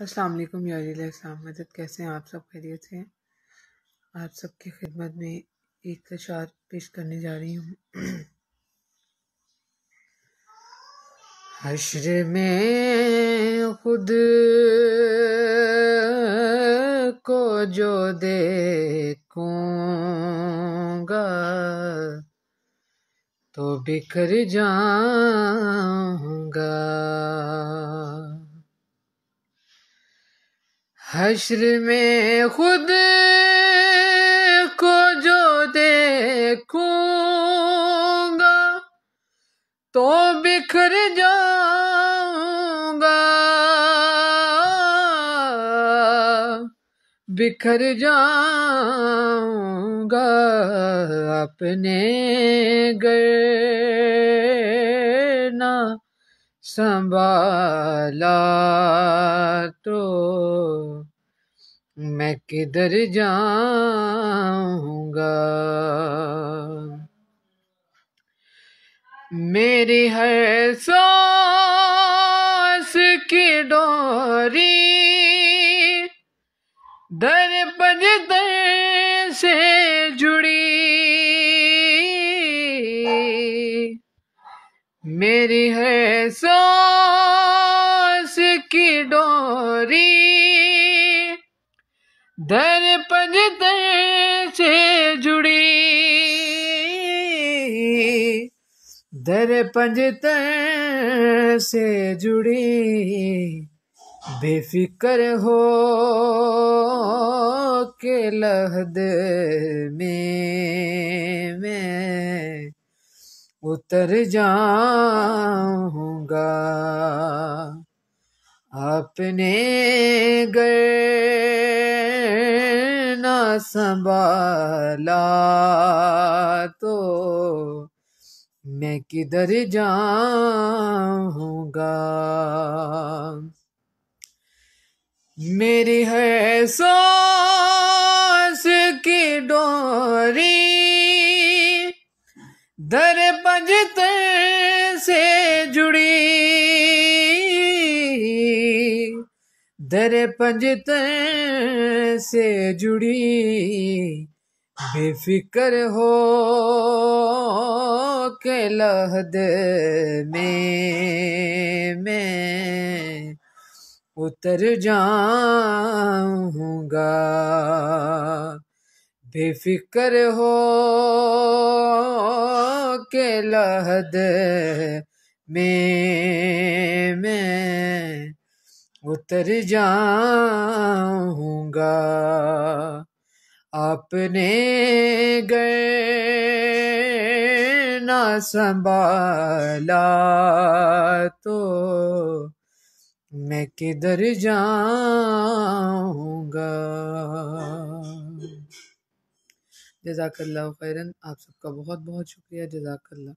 अस्सलाम वालेकुम यारिल इस्लाम मदद। कैसे हैं आप सब? खैरियत से हैं? आप सबकी खिदमत में एक अशार पेश करने जा रही हूँ। हश्र में खुद को जो देखूंगा तो बिखर जाऊंगा। हश्र में खुद को जो देखूंगा तो बिखर जाऊंगा, बिखर जाऊंगा। अपने गर ना संभाला तो मैं किधर जाऊंगा। मेरी हर सांस की डोरी दर दर से जुड़ी, मेरी हर सांस की डोरी दर से जुड़ी, दर से जुड़ी। बेफिक्र हो के लहद में मैं उतर जाऊंगा। अपने गर ना संभाला तो मैं किधर जाऊंगा। मेरी है सांस की डोरी दर से जुड़ी, दर से जुड़ी। बेफिक्र हो के लहद में मैं उतर जाऊंगा। बेफिक्र हो के लहद में मैं उतर जाऊंगा। अपने गर ना संभाला तो मैं किधर जाऊंगा। जज़ाकल्लाह खैरन। आप सबका बहुत बहुत शुक्रिया। जज़ाकल्लाह।